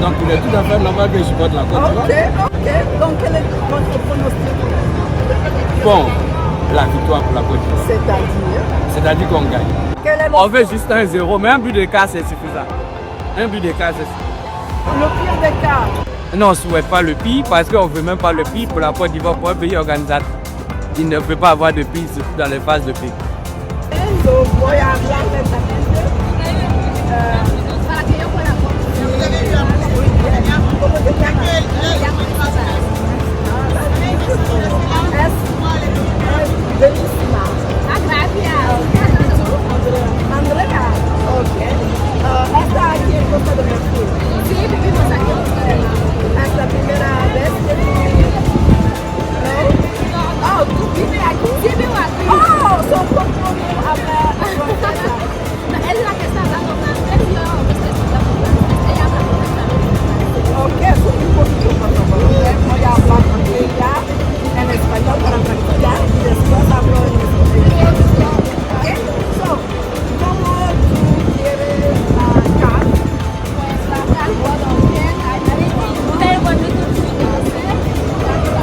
Donc il est tout à fait normal que je supporte la Côte d'Ivoire. Ok. Donc quel est votre pronostic? Bon, la victoire pour la Côte d'Ivoire. C'est-à-dire? C'est-à-dire qu'on gagne. Quel est On veut juste 1-0, mais un but d'écart c'est suffisant. Un but d'écart c'est suffisant. le pire des cas? Non, on ne souhaite pas le pire parce qu'on ne veut même pas le pire pour la Côte d'Ivoire, pour un pays organisateur. Il ne peut pas avoir de pire, surtout dans les phases de paix. Donc, voy a hablar lentamente. Para que yo pueda ¿Cómo te llamas? Es bellísima. Andrea. Ok. ¿Está aquí en Costa de Marfil? Sí, vivimos aquí. ¿Es la primera vez que tú vienes? ¿No? Oh, ¿tú vives aquí? Sí, vivo aquí. Oh, son como hablar francesa. Es la que está hablando francés, yo estoy estudiando francés. Ella habla correctamente. Ok, soy un poquito por favor. Voy a hablar con ella en español para practicar y después hablo en español. Ok, so, ¿cómo tú quieres acá? Pues acá todo bien, pero cuando tú conoces,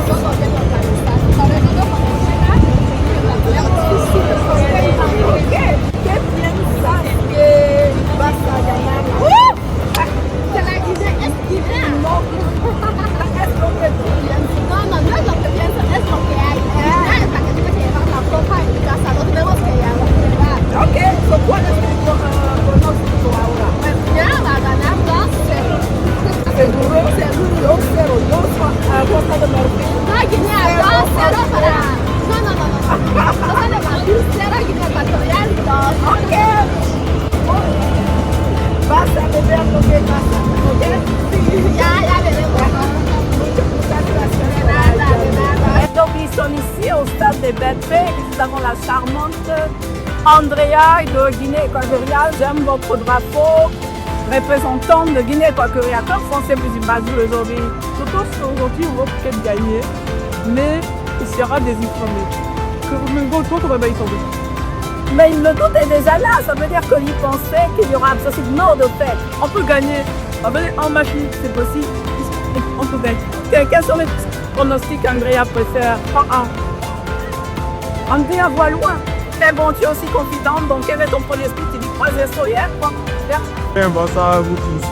todo bien organizado. Sobre todo cuando llega, Ok, ¿qué piensas que vas a ganar? que la idea es idea. No, es lo que tú piensas. No es lo que pienso, es lo que hay. Ya es la que tienes que llevar la copa en tu casa, lo tenemos que llevar. Ok, so, ¿cuál es tu pronóstico ahora? Pues ya va a ganar 2-0. Seguro, 2-0, a Costa de Marfil. No, Guinea 2-0 para... No. Costa de Marfil 0, Guinea Ecuatorial 2. Ok. Vas a beber lo que pasa, ¿ok? Ya veremos. Muchas gracias. De nada. Donc ils sont ici au stade des Bêtes-Fées et nous avons la charmante Andrea de Guinée équatoriale. J'aime votre drapeau, représentant de Guinée équatoriale. Comme français, vous imaginez aujourd'hui. Surtout aujourd'hui, on va peut-être gagner, mais il sera désinformé. Mais le doute est déjà là, ça veut dire qu'il pensait qu'il y aura absolument de fait. On peut gagner. En machine, c'est possible. On peut gagner. Quels sont les pronostics qu'Andrea préfère? 3-1. Andrea voit loin. Mais bon, tu es aussi confidente, donc quel est ton pronostic? Tu dis 3-0 hier, quoi? Bonsoir à vous tous.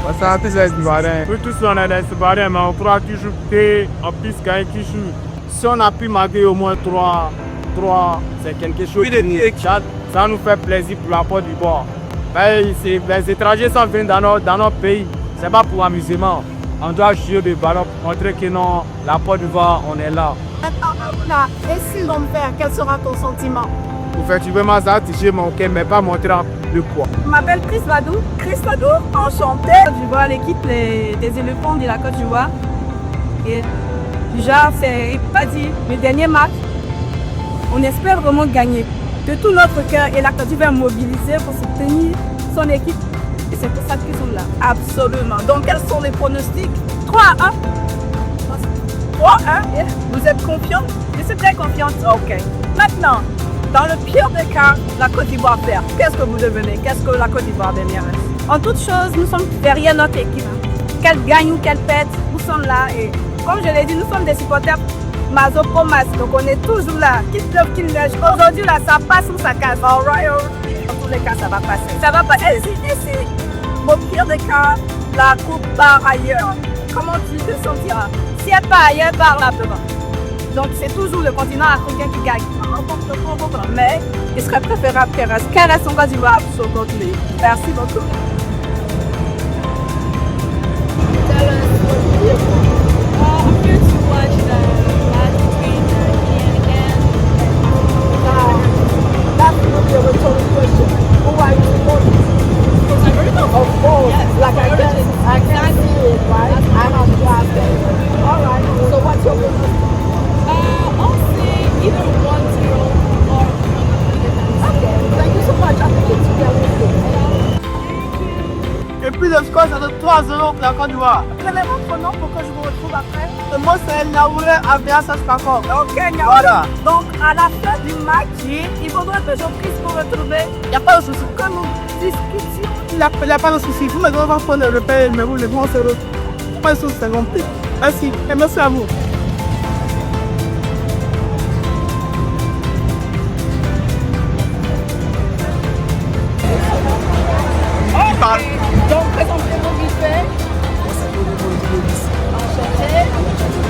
Bonsoir à tous les Ivoiriens. Nous tous on est des Ivoiriens, mais on pourra toujours payer, en plus gagner toujours. Si on a pu marquer au moins 3, c'est quelque chose ça nous fait plaisir pour la Côte d'Ivoire. Les étrangers sont venus dans notre pays, c'est pas pour amusement. On doit jouer des ballons pour montrer que non, la Côte d'Ivoire, on est là. Et s'ils vont faire, quel sera ton sentiment? Effectivement, ça a touché mon cœur, mais pas montrer le poids. Je m'appelle Chris Vadou. Chris Vadou, enchanté. Je vois l'équipe des éléphants de la Côte d'Ivoire. Et déjà, c'est pas dit, le dernier match. On espère vraiment gagner de tout notre cœur et la Côte d'Ivoire mobiliser pour soutenir son équipe. Et c'est pour ça qu'ils sont là. Absolument. Donc, quels sont les pronostics? 3-1. 3-1. Vous êtes confiants? Je suis très confiante. Ok. Maintenant, dans le pire des cas, la Côte d'Ivoire perd. Qu'est-ce que vous devenez? Qu'est-ce que la Côte d'Ivoire devient? En toute chose, nous sommes derrière notre équipe. Qu'elle gagne ou qu'elle pète, nous sommes là. Et comme je l'ai dit, nous sommes des supporters Mazo pro Mas, donc on est toujours là, qu'il pleuve, qu'il neige. Aujourd'hui là, ça passe ou ça casse. Alright, dans tous les cas, ça va passer. Ça va passer. Et si, au pire des cas, la coupe part ailleurs, comment tu te sentiras? Si elle part ailleurs, elle part là devant. Donc c'est toujours le continent africain qui gagne. Mais il serait préférable qu'elle reste en Côte d'Ivoire sur notre ligne. Merci beaucoup. Of course, like I can see it, right? I'm on Friday. All right. So what's your pronostic? I'll say either 1-0 or 1-0. Okay. Thank you so much. I think it's realistic. Et puis le score c'est de 3-0 pour la Côte d'Ivoire. Quel est votre nom pour que je vous retrouve après? Moi c'est Naouré Abiassa Spakor. Ok, Niaouré. Voilà. Donc à la fin du match, il faudra que je puisse vous retrouver. Il n'y a pas de souci. Que nous discutions il n'y a pas de souci. Vous me devez prendre le repère, mais vous le bon, c'est le. Pas de souci, c'est compris. Merci. Et merci à vous. Donc, présentez-vous vite fait. Enchanté.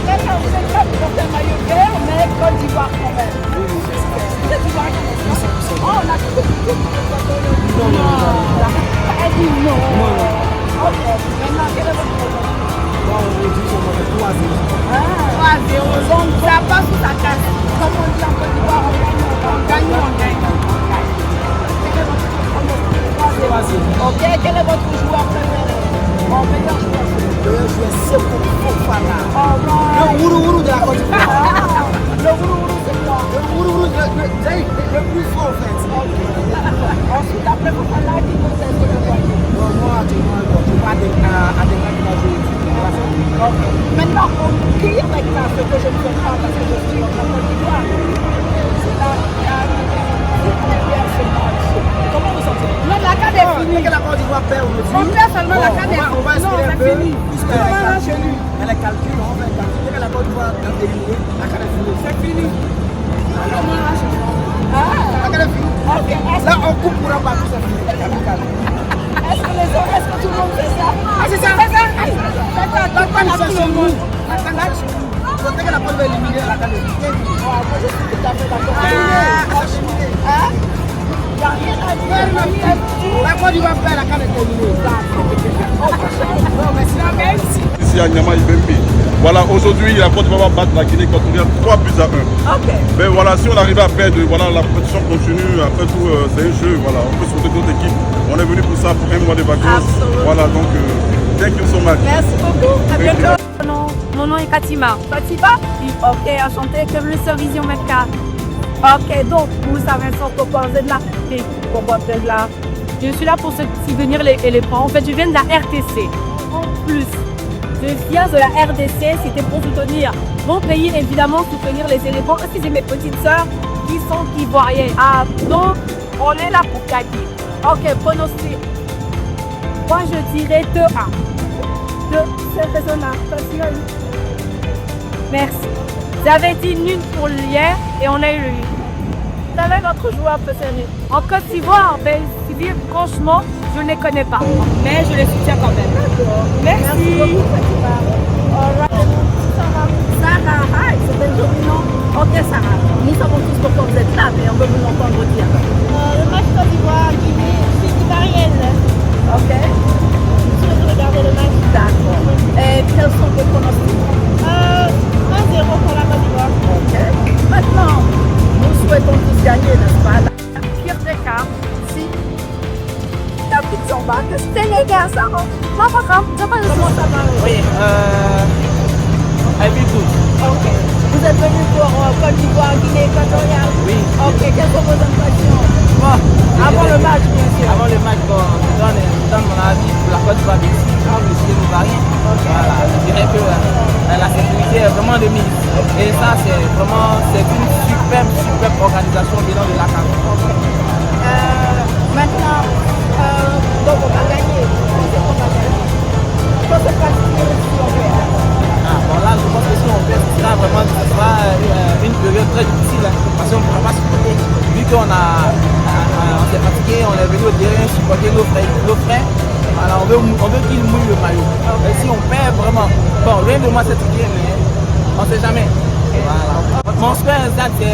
Très bien, vous êtes là pour porter un maillot vert, mais Côte d'Ivoire quand même. Vous êtes Ivoirien, n'est-ce pas? Oh, on a tout dit. Non. Elle dit non. Ok. Maintenant, quel est votre problème? Ah, 3-0. Donc, ça passe ou ça casse? Comme on dit en Côte d'Ivoire, on gagne ou on gagne? Ok, quel est votre joueur préféré? Mon meilleur joueur. C'est Fofana. Le Wourourou de la Côte d'Ivoire. Le Wourourou, c'est quoi? Le Wourourou, le plus fort en fait. Ensuite, après Fofana, qui vous êtes le quoi? Moi, je ne pas à des gens qui ont joué. Maintenant, on crie avec ça, ce que je ne fais pas parce que je suis en Côte d'Ivoire. C'est la première match. Comment vous sentez? Non, la CAN est finie. La Côte d'Ivoire perd aujourd'hui. On perd seulement la CAN est finie. On va espérer un peu. Elle est calculée, on va calculer que la Côte d'Ivoire a éliminé. La CAN est finie. C'est fini. La CAN est finie. Là, on coupe pour un partout, c'est fini. Est-ce que tout le monde fait ça? Ah, c'est ça. C'est ça. Donc, pas tout le monde. La CAN est finie. Je sais que la Côte va éliminer la CAN est finie. Moi, je suis tout à fait d'accord. Hein? Il n'y a rien à dire. La Côte d'Ivoire perd, la CAN est terminée. Ici à Niamey Ibembe. Voilà, aujourd'hui, la Côte d'Ivoire va battre la Guinée équatoriale 3 buts à 1. Ok. Mais voilà, si on arrive à perdre, voilà, la compétition continue. Après tout, c'est un jeu. Voilà, on peut souhaiter d'autres équipes. On est venu pour ça, pour un mois de vacances. Absolument. Voilà, donc, thank you so much. Merci beaucoup. À bientôt. Mon nom est Fatima. Fatima? Ok, enchanté. Comme le sur Vision 24. Ok, donc, vous savez ce que vous pensez de l'Afrique. Pourquoi vous êtes là? Je suis là pour soutenir les éléphants. En fait, je viens de la RTC. En plus, je viens de la RDC. C'était pour soutenir mon pays, évidemment, soutenir les éléphants. Aussi, j'ai mes petites sœurs qui sont ivoiriennes. Ah, donc, on est là pour gagner. Ok, pronostic. Moi, je dirais 2-1. C'est raisonnable. Merci. J'avais dit nul pour hier et on a eu le nul. Quel est votre joueur préféré? En Côte d'Ivoire, ben, franchement, je ne les connais pas. Mais je les soutiens quand même. Merci beaucoup, Fatima. Sarah, hi, c'est un joli nom. Ok, Sarah, nous savons tous pourquoi vous êtes là, mais on veut vous entendre dire. Le match Côte d'Ivoire, Guinée, je suis ivoirienne. Ok, Je vais regarder le match. d'accord. Et quels sont vos pronostics? 1-0 pour la Côte d'Ivoire. Ok. Maintenant, nous souhaitons tous gagner, n'est-ce pas? La pire des cas, si la petite Zamba, que c'était les gars, ça va. Comment ça va? Oui, I feel good. Ok. Vous êtes venu pour Côte d'Ivoire, Guinée équatoriale? Oui. Ok, quelles sont vos impressions? Bon, Avant le match, bien sûr. Avant le match, bon, je donne mon avis pour la Côte d'Ivoire ici. Je suis ivoirien. Voilà, je dirais que la sécurité est vraiment de mise. Et ça, c'est une superbe organisation bilan de la CAN. Maintenant, donc on va gagner. On va gagner. Quand c'est pas si on perd. Ah, bon, là, je pense que si on perd, ce sera une période très difficile. Parce qu'on ne pourra pas supporter. Vu qu'on s'est fatigué, on est venu au terrain supporter nos frères. Alors on veut qu'ils mouillent le maillot. Et si on perd vraiment, bon, rien de moi cette idée, mais on ne sait jamais. Voilà. Mon score exact c'est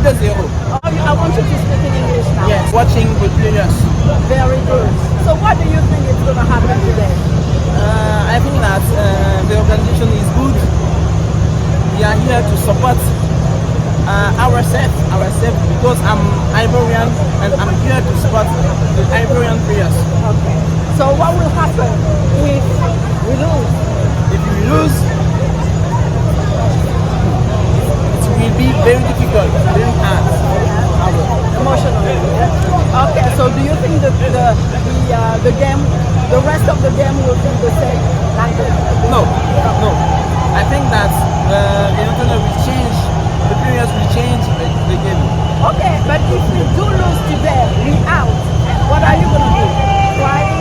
2-0. I want you to speak in English now. Yes, watching the players. Very good. So what do you think is going to happen today? I think that the organization is good. We are here to support ourselves because I'm Ivorian and I'm here to support the Ivorian players. Okay. So what will happen if we lose? If we lose, it will be very difficult, very hard. Emotionally. Okay. So do you think the game, the rest of the game will be the same? Like No. I think that the internet will change, the players will change the game. Okay, but if we do lose today, we out. What are you going to do? Cry?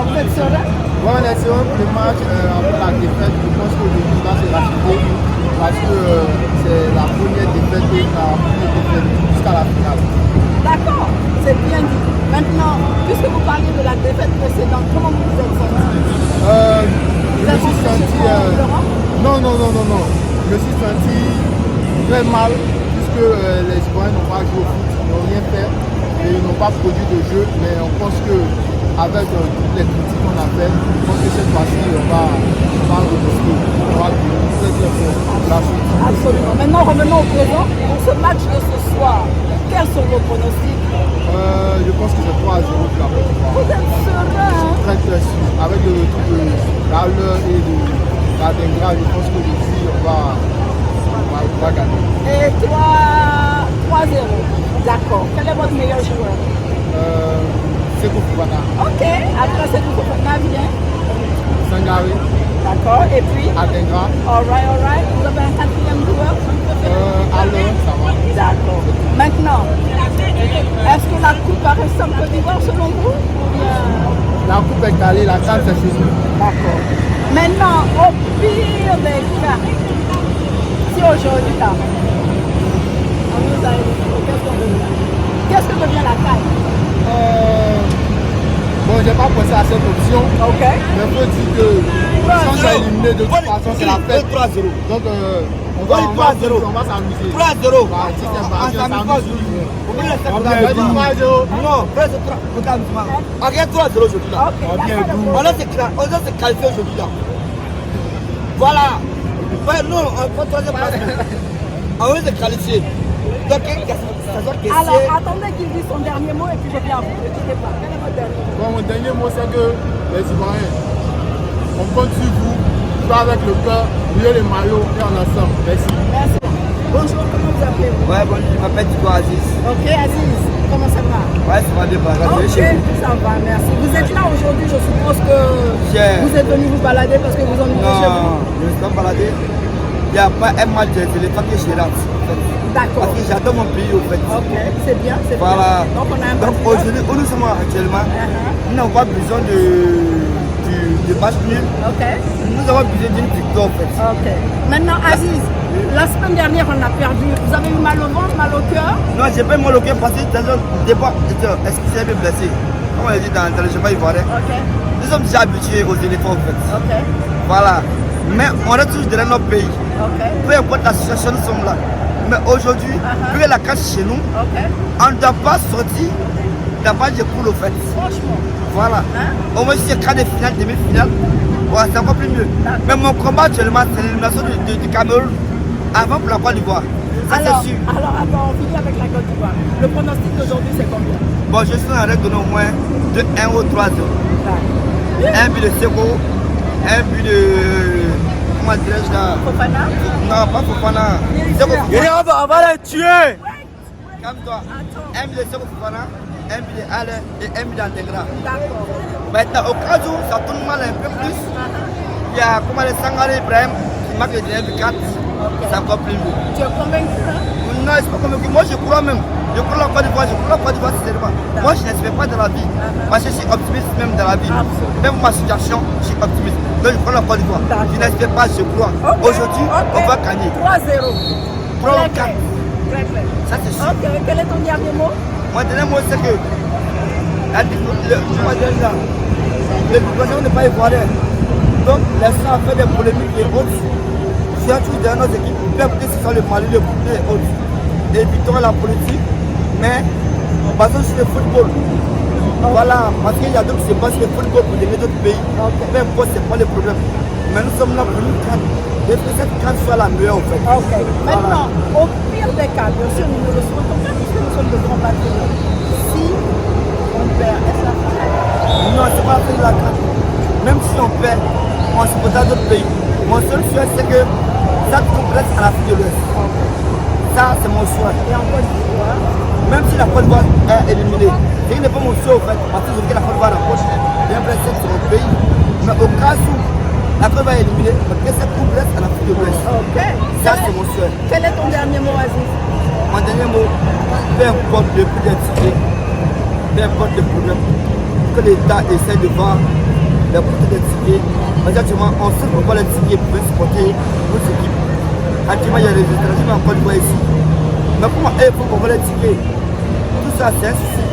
Vous êtes serein? Ouais, on est serein pour le match. Après la défaite, je pense que le résultat s'est racheté parce que c'est la première défaite jusqu'à la finale. D'accord, c'est bien dit. Maintenant, puisque vous parliez de la défaite précédente, comment vous vous êtes senti? Je me suis senti... Non. Je me suis senti très mal puisque les Ivoiriens n'ont pas joué au foot, ils n'ont rien fait et ils n'ont pas produit de jeu. Mais on pense qu'avec toutes les critiques qu'on a faites, je pense que cette fois-ci, on va rebosser. On va très bien faire la suite. Absolument. Maintenant, revenons au présent. Pour ce match de ce soir, quels sont vos pronostics? Je pense que c'est 3-0 pour la Côte d'Ivoire. Vous êtes serein? Très sûr. Avec le retour de Lalleur et de Adengra, je pense que ici, on va gagner. Et 3-0. D'accord. Quel est votre meilleur joueur? C'est Fofana. Ok. Après, c'est Fofana vient. Sangaré. D'accord. Et puis? Adengra. All right. Vous avez un quatrième joueur? Alain, ça va. D'accord. Maintenant, est-ce que la coupe va rester en Côte d'Ivoire selon vous? Ou bien... La coupe est calée, la canne c'est chez nous. D'accord. Maintenant, au pire des cas, si aujourd'hui là, on nous a éliminés, qu'est-ce que devient la CAN? Bon, j'ai pas pensé à cette option. Ok. Mais il faut dire que si on s'est éliminé de toute façon, c'est la fête. 3-0. Donc, on va s'amuser. 3-0. Bah, si c'est pas, on s'amuse. Vous voulez On va dire 3-0. Non, frère, c'est 3. On gagne 3-0 aujourd'hui là. On a se qualifié aujourd'hui là. Voilà. Ouais, non, on prend 3e place. On va se qualifier. Donc, ça doit que alors, attendez qu'il dise son dernier mot et puis je viens à vous. Ne quittez pas. Quel est votre dernier mot? Bon, mon dernier mot, c'est que les Ivoiriens, on compte sur vous, jouer avec le cœur, lier les maillots et en ensemble. Merci. Merci. Bonjour, comment vous appelez-vous? Ouais, bon, je m'appelle Tiko Aziz. Ok, Aziz, comment ça va? Ouais, ça va bien, Ok, ça va, merci. Vous êtes là aujourd'hui, je suppose que vous êtes venu vous balader parce que vous ennuyez chez vous? Non, je ne suis pas baladé. Il n'y a pas un match de téléphone que je rate. D'accord. Parce que j'adore mon pays au fait. Ok, c'est bien, c'est voilà. bien. Donc on a un Donc aujourd'hui, où nous sommes actuellement, nous n'avons pas besoin de match nul. Ok. Nous avons besoin d'une victoire en fait. Ok. Maintenant, Aziz, la semaine dernière on a perdu. Vous avez eu mal au ventre, mal au cœur? Non, j'ai pas eu mal au cœur parce que dans un débat, est-ce que c'est bien blessé? Comme on l'a dit dans le chemin ivoirien. Ok. Nous sommes déjà habitués aux éléphants en fait. Ok. Voilà. Mais on est toujours derrière notre pays. Ok. Peu importe la situation, nous sommes là. Mais aujourd'hui, vu que la casse chez nous, on ne doit pas sortir d'abord de poule au fait. Franchement. Voilà. Au moins si c'est quart de finale, demi-finale, voilà, c'est encore plus mieux. Mais mon combat actuellement, c'est l'élimination du Cameroun avant pour la Côte d'Ivoire. Ça c'est sûr. Alors attends, on finit avec la Côte d'Ivoire. Le pronostic d'aujourd'hui c'est combien? Bon, je suis en règle de au moins de 1 ou 3-0. Un but de Seko, un but de... Comment dirais-je là? Fofana? Non, pas Fofana. On va les tuer! Calme-toi. Un but de Seko Fofana, un but de Alain et un but d'Integra. D'accord. Maintenant, au cas où ça tourne mal un peu plus, il y a comment les Sangaré Ibrahim qui marque le dernier but 4. C'est encore plus mieux. Tu es convaincu hein? Non, je ne suis pas convaincu. Moi, je crois même. Je crois la Côte d'Ivoire, sincèrement. Moi, je n'espère pas dans la vie. Parce que je suis optimiste même dans la vie. Même ma situation, je suis optimiste. Donc, je crois la Côte d'Ivoire. Je n'espère pas, je crois. Aujourd'hui, on va gagner. 3-0. 3 ou 4. Ça, c'est sûr. Ok, quel est ton dernier mot? Mon dernier mot, c'est que le gouvernement n'est pas ivoirien. Donc, laissons faire des polémiques et autres. Je suis toujours derrière nos équipes. Bien que ce soit le Mali, le Burkina et autres. Évitons la politique, mais basons sur le football. Voilà, parce qu'il y a d'autres qui se basent sur le football pour les autres pays. Peu importe, ce n'est pas le problème. Mais nous sommes là pour une canne. Et que cette canne soit la meilleure en fait. Ok. Maintenant, au pire des cas, bien sûr, nous ne le souhaitons pas puisque nous sommes de grands patriotes. Si on perd, est-ce la fin? Non, ce n'est pas la fin de la canne. Même si on perd, on se peut dans d'autres pays. Mon seul souhait, c'est que ça complète à l'Afrique de l'Ouest. Ça, c'est mon souhait. Et en Côte d'Ivoire, même si la Côte d'Ivoire est éliminée, ce n'est pas mon souhait en fait, parce que je veux que la Côte d'Ivoire rapproche bien blessée sur mon pays. Mais au cas où la Côte d'Ivoire est éliminée, que cette coupe reste à l'Afrique de l'Ouest. Ça, c'est mon souhait. Quel est ton dernier mot, Aziz? Mon dernier mot, peu importe le prix d'identité, peu importe le problème, que l'État essaie de voir les coûts des tickets. Mais actuellement, on sait pourquoi les tickets peuvent supporter nos équipes. Actuellement, il y a les étrangers en Côte d'Ivoire ici. Mais comment il faut qu'on voit les tickets? Tout ça, c'est un souci.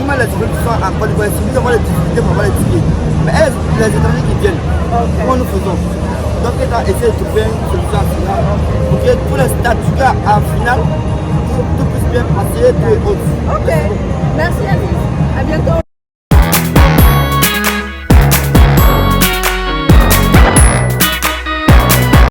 Nous-mêmes, les étrangers qui sont en Côte d'Ivoire ici, nous avons les difficultés pour avoir les tickets. Mais les étrangers qui viennent, comment nous faisons? Donc, on a essayé de trouver une solution en finale pour que tous les stades, en finale, tout puisse bien passer et autres. Ok.